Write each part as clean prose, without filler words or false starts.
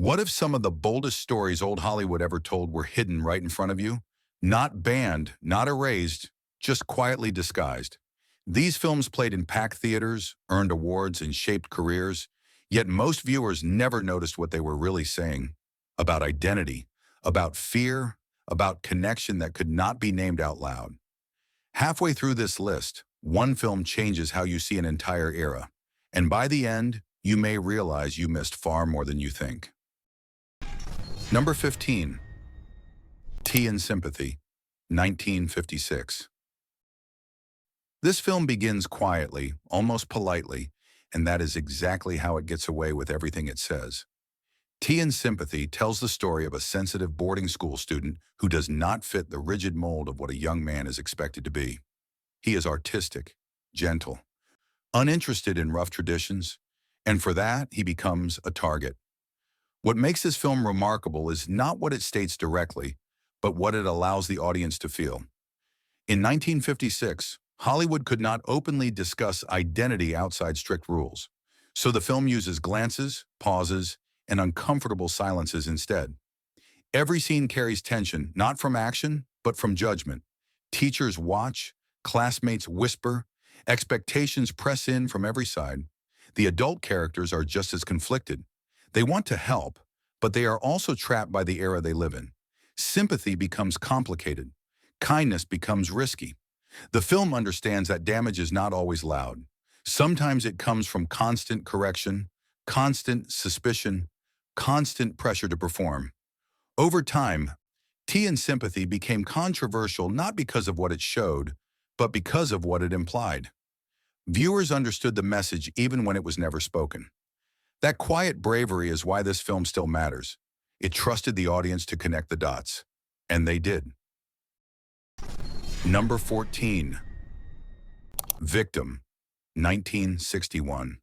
What if some of the boldest stories old Hollywood ever told were hidden right in front of you? Not banned, not erased, just quietly disguised. These films played in packed theaters, earned awards, and shaped careers, yet most viewers never noticed what they were really saying about identity, about fear, about connection that could not be named out loud. Halfway through this list, one film changes how you see an entire era, and by the end, you may realize you missed far more than you think. Number 15, Tea and Sympathy, 1956. This film begins quietly, almost politely, and that is exactly how it gets away with everything it says. Tea and Sympathy tells the story of a sensitive boarding school student who does not fit the rigid mold of what a young man is expected to be. He is artistic, gentle, uninterested in rough traditions, and for that, he becomes a target. What makes this film remarkable is not what it states directly, but what it allows the audience to feel. In 1956, Hollywood could not openly discuss identity outside strict rules, so the film uses glances, pauses, and uncomfortable silences instead. Every scene carries tension, not from action, but from judgment. Teachers watch, classmates whisper, expectations press in from every side. The adult characters are just as conflicted. They want to help, but they are also trapped by the era they live in. Sympathy becomes complicated. Kindness becomes risky. The film understands that damage is not always loud. Sometimes it comes from constant correction, constant suspicion, constant pressure to perform. Over time, Tea and Sympathy became controversial not because of what it showed, but because of what it implied. Viewers understood the message even when it was never spoken. That quiet bravery is why this film still matters. It trusted the audience to connect the dots, and they did. Number 14, Victim, 1961.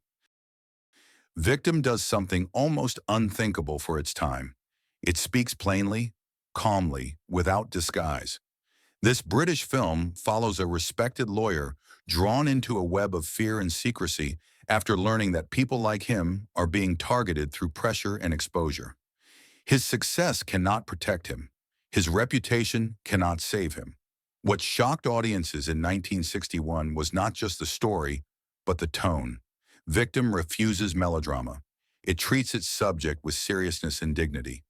Victim does something almost unthinkable for its time. It speaks plainly, calmly, without disguise. This British film follows a respected lawyer drawn into a web of fear and secrecy after learning that people like him are being targeted through pressure and exposure. His success cannot protect him. His reputation cannot save him. What shocked audiences in 1961 was not just the story, but the tone. Victim refuses melodrama. It treats its subject with seriousness and dignity.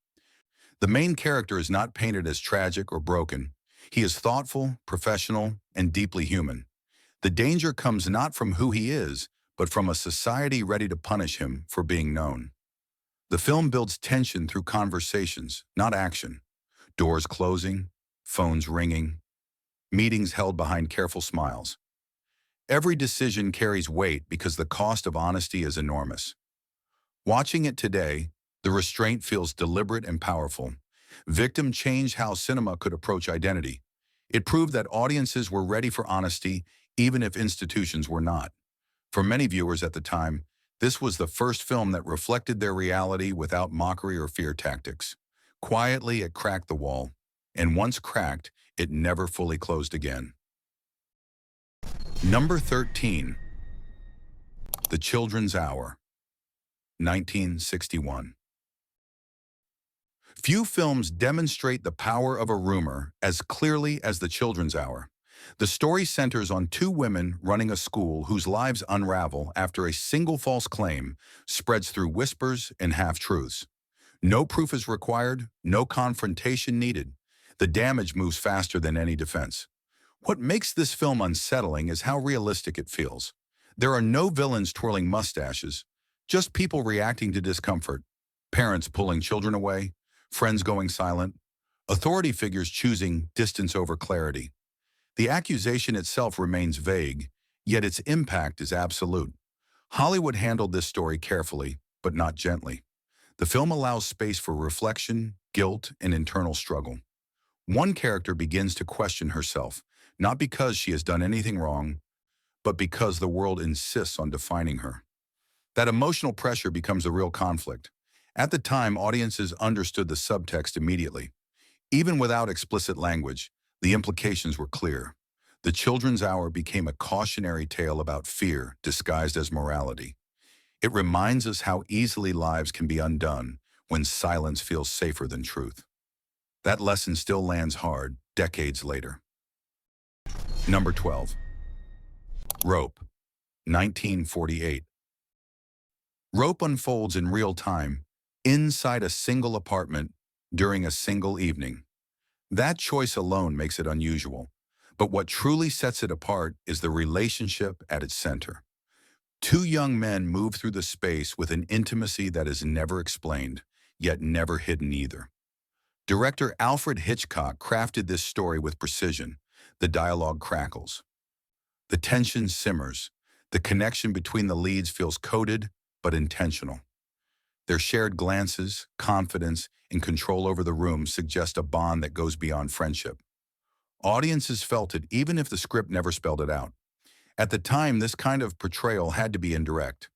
The main character is not painted as tragic or broken. He is thoughtful, professional, and deeply human. The danger comes not from who he is, but from a society ready to punish him for being known. The film builds tension through conversations, not action. Doors closing, phones ringing, meetings held behind careful smiles. Every decision carries weight because the cost of honesty is enormous. Watching it today, the restraint feels deliberate and powerful. Victim changed how cinema could approach identity. It proved that audiences were ready for honesty, even if institutions were not. For many viewers at the time, this was the first film that reflected their reality without mockery or fear tactics. Quietly, it cracked the wall, and once cracked, it never fully closed again. Number 13, The Children's Hour, 1961. Few films demonstrate the power of a rumor as clearly as The Children's Hour. The story centers on two women running a school whose lives unravel after a single false claim spreads through whispers and half-truths. No proof is required, no confrontation needed. The damage moves faster than any defense. What makes this film unsettling is how realistic it feels. There are no villains twirling mustaches, just people reacting to discomfort. Parents pulling children away, friends going silent, authority figures choosing distance over clarity. The accusation itself remains vague, yet its impact is absolute. Hollywood handled this story carefully, but not gently. The film allows space for reflection, guilt, and internal struggle. One character begins to question herself, not because she has done anything wrong, but because the world insists on defining her. That emotional pressure becomes a real conflict. At the time, audiences understood the subtext immediately. Even without explicit language, the implications were clear. The Children's Hour became a cautionary tale about fear disguised as morality. It reminds us how easily lives can be undone when silence feels safer than truth. That lesson still lands hard decades later. Number 12. Rope, 1948. Rope unfolds in real time, inside a single apartment, during a single evening. That choice alone makes it unusual, but what truly sets it apart is the relationship at its center. Two young men move through the space with an intimacy that is never explained, yet never hidden either. Director Alfred Hitchcock crafted this story with precision. The dialogue crackles. The tension simmers. The connection between the leads feels coded but intentional. Their shared glances, confidence, and control over the room suggest a bond that goes beyond friendship. Audiences felt it even if the script never spelled it out. At the time, this kind of portrayal had to be indirect,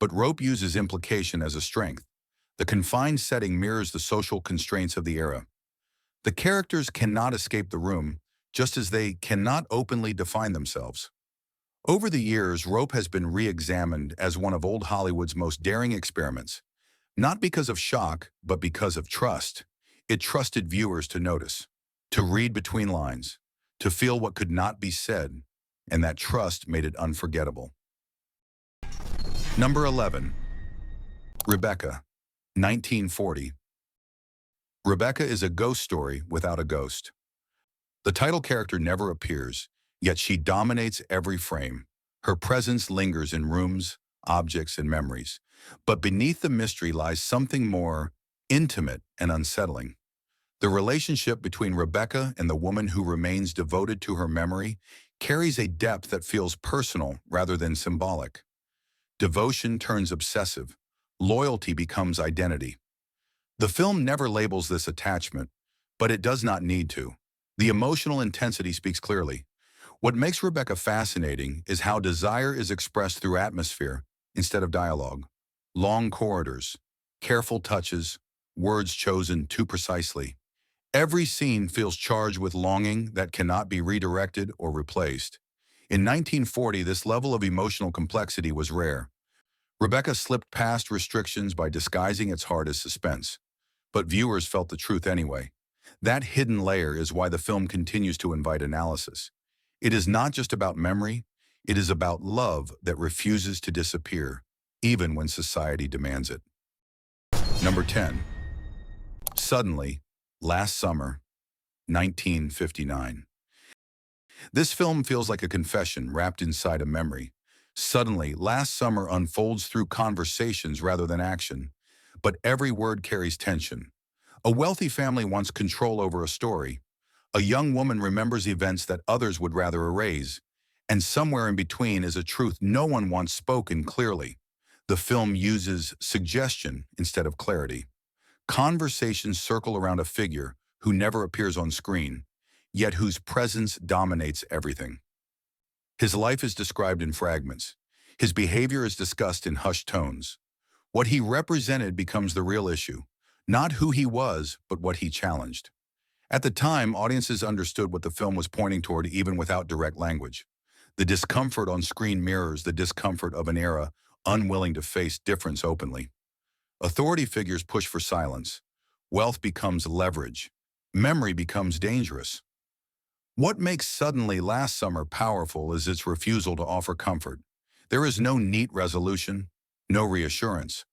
but Rope uses implication as a strength. The confined setting mirrors the social constraints of the era. The characters cannot escape the room, just as they cannot openly define themselves. Over the years, Rope has been re-examined as one of old Hollywood's most daring experiments, not because of shock, but because of trust. It trusted viewers to notice, to read between lines, to feel what could not be said, and that trust made it unforgettable. Number 11. Rebecca, 1940. Rebecca is a ghost story without a ghost. The title character never appears, yet she dominates every frame. Her presence lingers in rooms, objects, and memories. But beneath the mystery lies something more intimate and unsettling. The relationship between Rebecca and the woman who remains devoted to her memory carries a depth that feels personal rather than symbolic. Devotion turns obsessive. Loyalty becomes identity. The film never labels this attachment, but it does not need to. The emotional intensity speaks clearly. What makes Rebecca fascinating is how desire is expressed through atmosphere instead of dialogue. Long corridors, careful touches, words chosen too precisely. Every scene feels charged with longing that cannot be redirected or replaced. In 1940, this level of emotional complexity was rare. Rebecca slipped past restrictions by disguising its heart as suspense. But viewers felt the truth anyway. That hidden layer is why the film continues to invite analysis. It is not just about memory, it is about love that refuses to disappear, even when society demands it. Number 10. Suddenly, Last Summer, 1959. This film feels like a confession wrapped inside a memory. Suddenly, Last Summer unfolds through conversations rather than action, but every word carries tension. A wealthy family wants control over a story. A young woman remembers events that others would rather erase. And somewhere in between is a truth no one wants spoken clearly. The film uses suggestion instead of clarity. Conversations circle around a figure who never appears on screen, yet whose presence dominates everything. His life is described in fragments. His behavior is discussed in hushed tones. What he represented becomes the real issue, not who he was, but what he challenged. At the time, audiences understood what the film was pointing toward even without direct language. The discomfort on screen mirrors the discomfort of an era unwilling to face difference openly. Authority figures push for silence. Wealth becomes leverage. Memory becomes dangerous. What makes Suddenly Last Summer powerful is its refusal to offer comfort. There is no neat resolution, no reassurance,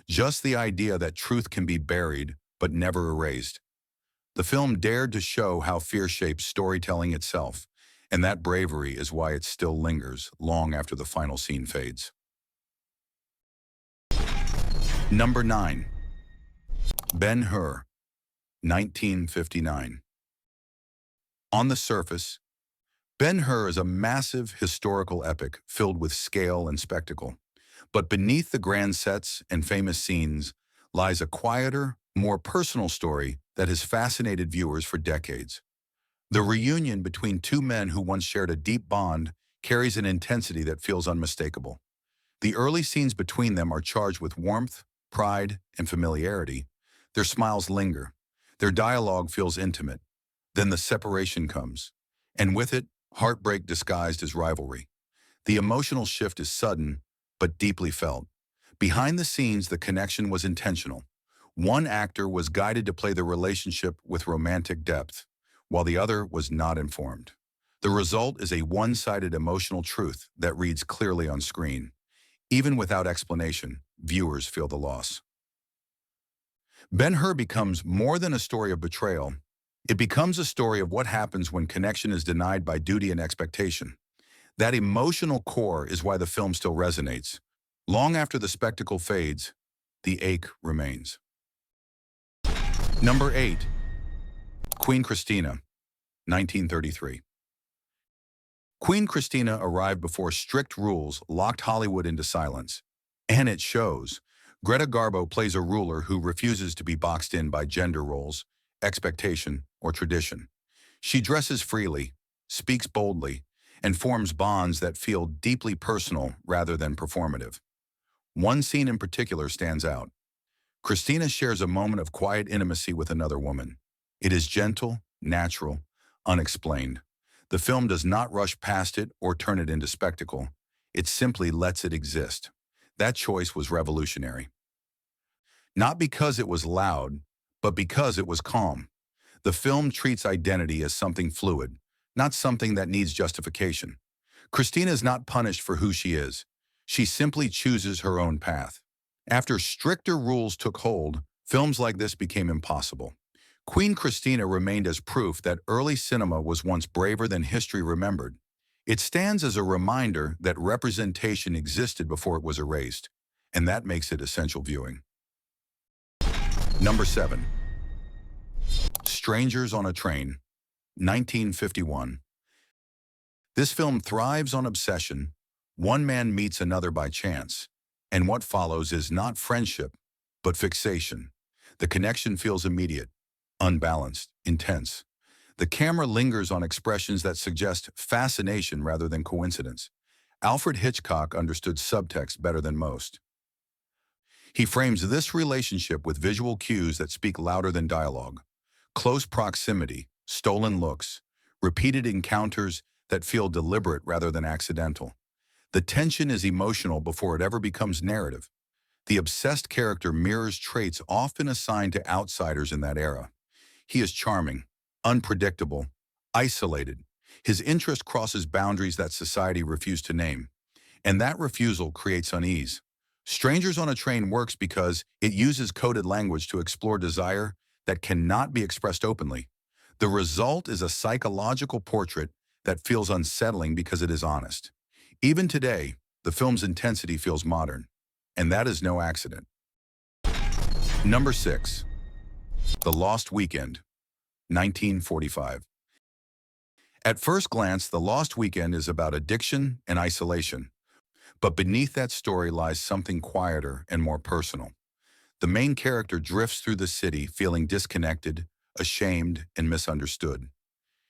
just the idea that truth can be buried but never erased. The film dared to show how fear shapes storytelling itself, and that bravery is why it still lingers long after the final scene fades. Number 9. Ben-Hur, 1959. On the surface, Ben-Hur is a massive historical epic filled with scale and spectacle. But beneath the grand sets and famous scenes lies a quieter, more personal story that has fascinated viewers for decades. The reunion between two men who once shared a deep bond carries an intensity that feels unmistakable. The early scenes between them are charged with warmth, pride, and familiarity. Their smiles linger. Their dialogue feels intimate. Then the separation comes, and with it, heartbreak disguised as rivalry. The emotional shift is sudden, but deeply felt. Behind the scenes, the connection was intentional. One actor was guided to play the relationship with romantic depth, while the other was not informed. The result is a one-sided emotional truth that reads clearly on screen. Even without explanation, viewers feel the loss. Ben-Hur becomes more than a story of betrayal. It becomes a story of what happens when connection is denied by duty and expectation. That emotional core is why the film still resonates. Long after the spectacle fades, the ache remains. Number 8. Queen Christina, 1933. Queen Christina arrived before strict rules locked Hollywood into silence. And it shows. Greta Garbo plays a ruler who refuses to be boxed in by gender roles, expectation, or tradition. She dresses freely, speaks boldly, and forms bonds that feel deeply personal rather than performative. One scene in particular stands out. Christina shares a moment of quiet intimacy with another woman. It is gentle, natural, unexplained. The film does not rush past it or turn it into spectacle. It simply lets it exist. That choice was revolutionary. Not because it was loud, but because it was calm. The film treats identity as something fluid, not something that needs justification. Christina is not punished for who she is. She simply chooses her own path. After stricter rules took hold, films like this became impossible. Queen Christina remained as proof that early cinema was once braver than history remembered. It stands as a reminder that representation existed before it was erased, and that makes it essential viewing. Number 7. Strangers on a Train, 1951. This film thrives on obsession. One man meets another by chance, and what follows is not friendship, but fixation. The connection feels immediate, unbalanced, intense. The camera lingers on expressions that suggest fascination rather than coincidence. Alfred Hitchcock understood subtext better than most. He frames this relationship with visual cues that speak louder than dialogue. Close proximity, stolen looks, repeated encounters that feel deliberate rather than accidental. The tension is emotional before it ever becomes narrative. The obsessed character mirrors traits often assigned to outsiders in that era. He is charming, unpredictable, isolated. His interest crosses boundaries that society refused to name, and that refusal creates unease. Strangers on a Train works because it uses coded language to explore desire that cannot be expressed openly. The result is a psychological portrait that feels unsettling because it is honest. Even today, the film's intensity feels modern, and that is no accident. Number 6. The Lost Weekend, 1945. At first glance, The Lost Weekend is about addiction and isolation. But beneath that story lies something quieter and more personal. The main character drifts through the city feeling disconnected, ashamed, and misunderstood.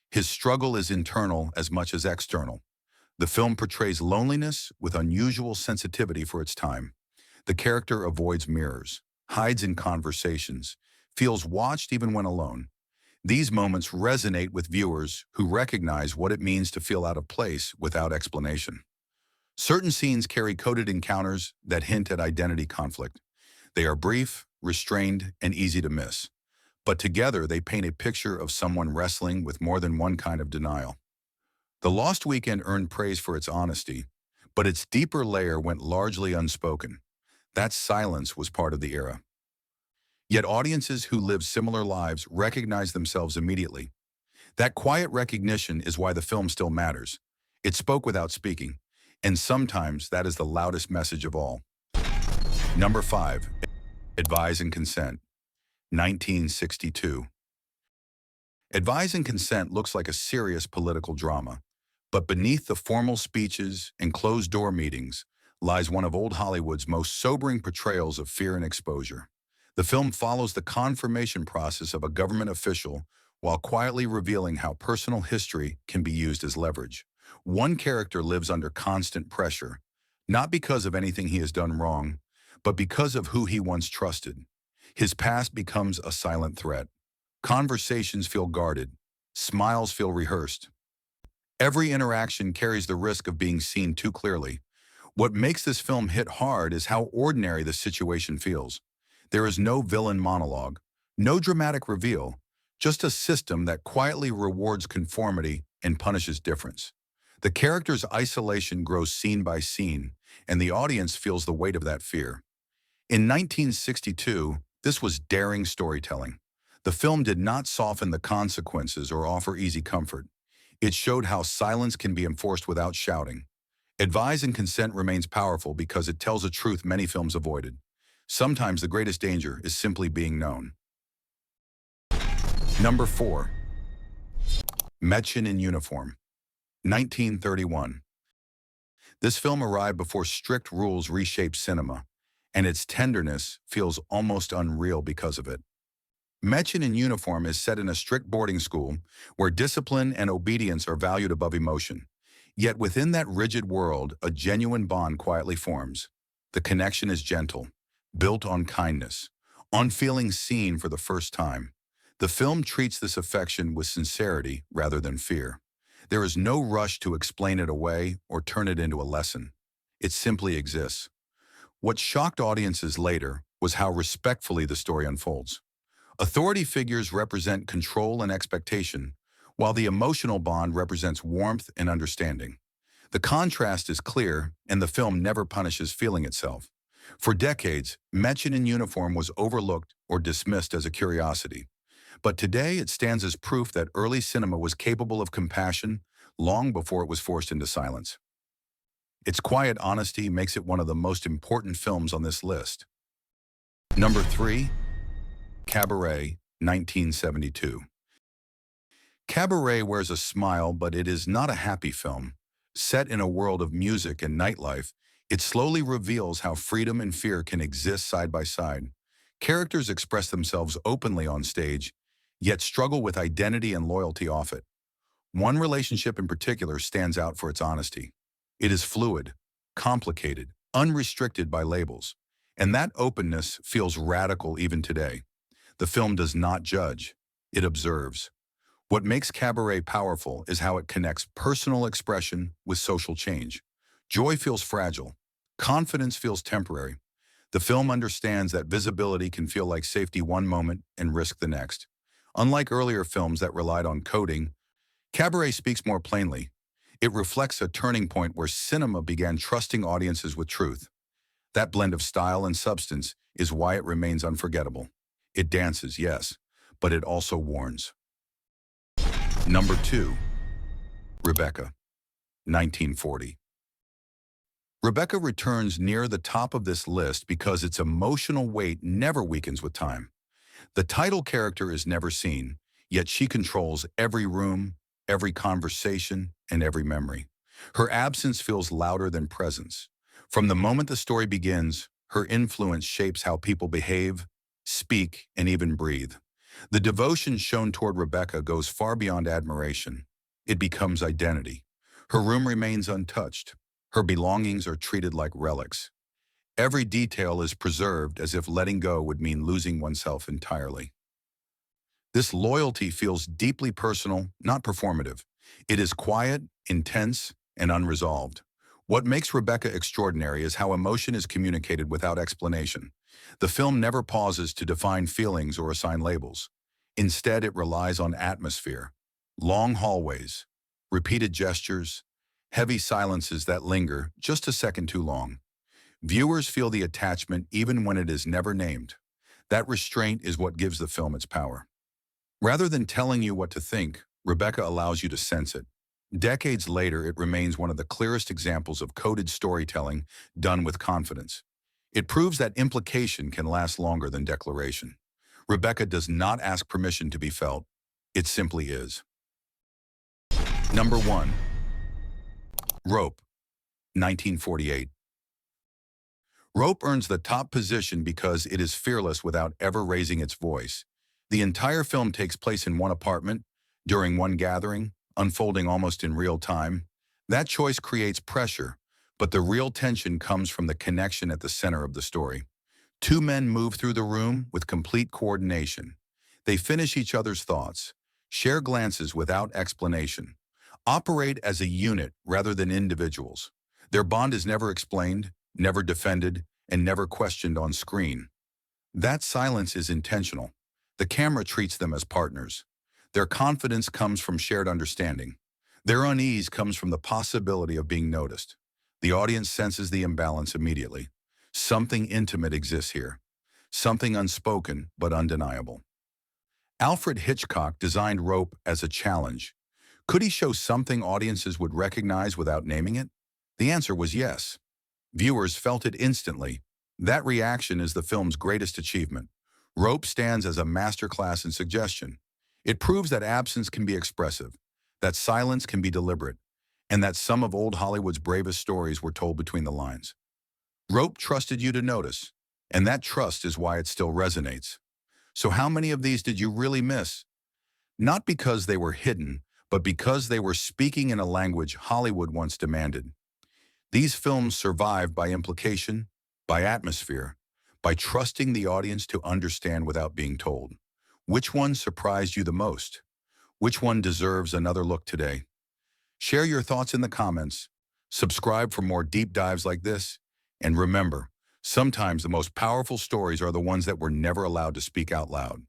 His struggle is internal as much as external. The film portrays loneliness with unusual sensitivity for its time. The character avoids mirrors, hides in conversations, feels watched even when alone. These moments resonate with viewers who recognize what it means to feel out of place without explanation. Certain scenes carry coded encounters that hint at identity conflict. They are brief, restrained, and easy to miss. But together, they paint a picture of someone wrestling with more than one kind of denial. The Lost Weekend earned praise for its honesty, but its deeper layer went largely unspoken. That silence was part of the era. Yet audiences who live similar lives recognize themselves immediately. That quiet recognition is why the film still matters. It spoke without speaking, and sometimes that is the loudest message of all. Number 5. Advise and Consent, 1962. Advise and Consent looks like a serious political drama, but beneath the formal speeches and closed-door meetings lies one of old Hollywood's most sobering portrayals of fear and exposure. The film follows the confirmation process of a government official while quietly revealing how personal history can be used as leverage. One character lives under constant pressure, not because of anything he has done wrong, but because of who he once trusted. His past becomes a silent threat. Conversations feel guarded. Smiles feel rehearsed. Every interaction carries the risk of being seen too clearly. What makes this film hit hard is how ordinary the situation feels. There is no villain monologue, no dramatic reveal, just a system that quietly rewards conformity and punishes difference. The character's isolation grows scene by scene, and the audience feels the weight of that fear. In 1962, this was daring storytelling. The film did not soften the consequences or offer easy comfort. It showed how silence can be enforced without shouting. Advise and consent remains powerful because it tells a truth many films avoided. Sometimes the greatest danger is simply being known. Number 4. Mädchen in Uniform, 1931. This film arrived before strict rules reshaped cinema, and its tenderness feels almost unreal because of it. Mädchen in Uniform is set in a strict boarding school where discipline and obedience are valued above emotion. Yet within that rigid world, a genuine bond quietly forms. The connection is gentle, built on kindness, on feeling seen for the first time. The film treats this affection with sincerity rather than fear. There is no rush to explain it away or turn it into a lesson. It simply exists. What shocked audiences later was how respectfully the story unfolds. Authority figures represent control and expectation, while the emotional bond represents warmth and understanding. The contrast is clear, and the film never punishes feeling itself. For decades, Mädchen in Uniform was overlooked or dismissed as a curiosity. But today it stands as proof that early cinema was capable of compassion long before it was forced into silence. Its quiet honesty makes it one of the most important films on this list. Number 3. Cabaret, 1972. Cabaret wears a smile, but it is not a happy film. Set in a world of music and nightlife, it slowly reveals how freedom and fear can exist side by side. Characters express themselves openly on stage, yet struggle with identity and loyalty off it. One relationship in particular stands out for its honesty. It is fluid, complicated, unrestricted by labels, and that openness feels radical even today. The film does not judge, it observes. What makes Cabaret powerful is how it connects personal expression with social change. Joy feels fragile, confidence feels temporary. The film understands that visibility can feel like safety one moment and risk the next. Unlike earlier films that relied on coding, Cabaret speaks more plainly. It reflects a turning point where cinema began trusting audiences with truth. That blend of style and substance is why it remains unforgettable. It dances, yes, but it also warns. Number 2. Rebecca, 1940. Rebecca returns near the top of this list because its emotional weight never weakens with time. The title character is never seen, yet she controls every room, every conversation, and every memory. Her absence feels louder than presence. From the moment the story begins, her influence shapes how people behave, speak, and even breathe. The devotion shown toward Rebecca goes far beyond admiration. It becomes identity. Her room remains untouched. Her belongings are treated like relics. Every detail is preserved as if letting go would mean losing oneself entirely. This loyalty feels deeply personal, not performative. It is quiet, intense, and unresolved. What makes Rebecca extraordinary is how emotion is communicated without explanation. The film never pauses to define feelings or assign labels. Instead, it relies on atmosphere. Long hallways, repeated gestures, heavy silences that linger just a second too long. Viewers feel the attachment even when it is never named. That restraint is what gives the film its power. Rather than telling you what to think, Rebecca allows you to sense it. Decades later, it remains one of the clearest examples of coded storytelling done with confidence. It proves that implication can last longer than declaration. Rebecca does not ask permission to be felt. It simply is. Number 1. Rope, 1948. Rope earns the top position because it is fearless without ever raising its voice. The entire film takes place in one apartment, during one gathering, unfolding almost in real time. That choice creates pressure, but the real tension comes from the connection at the center of the story. Two men move through the room with complete coordination. They finish each other's thoughts, share glances without explanation, operate as a unit rather than individuals. Their bond is never explained, never defended, and never questioned on screen. That silence is intentional. The camera treats them as partners. Their confidence comes from shared understanding. Their unease comes from the possibility of being noticed. The audience senses the imbalance immediately. Something intimate exists here. Something unspoken but undeniable. Alfred Hitchcock designed Rope as a challenge. Could he show something audiences would recognize without naming it? The answer was yes. Viewers felt it instantly. That reaction is the film's greatest achievement. Rope stands as a masterclass in suggestion. It proves that absence can be expressive, that silence can be deliberate, and that some of old Hollywood's bravest stories were told between the lines. Rope trusted you to notice, and that trust is why it still resonates. So how many of these did you really miss? Not because they were hidden, but because they were speaking in a language Hollywood once demanded. These films survive by implication, by atmosphere, by trusting the audience to understand without being told. Which one surprised you the most? Which one deserves another look today? Share your thoughts in the comments. Subscribe for more deep dives like this. And remember, sometimes the most powerful stories are the ones that were never allowed to speak out loud.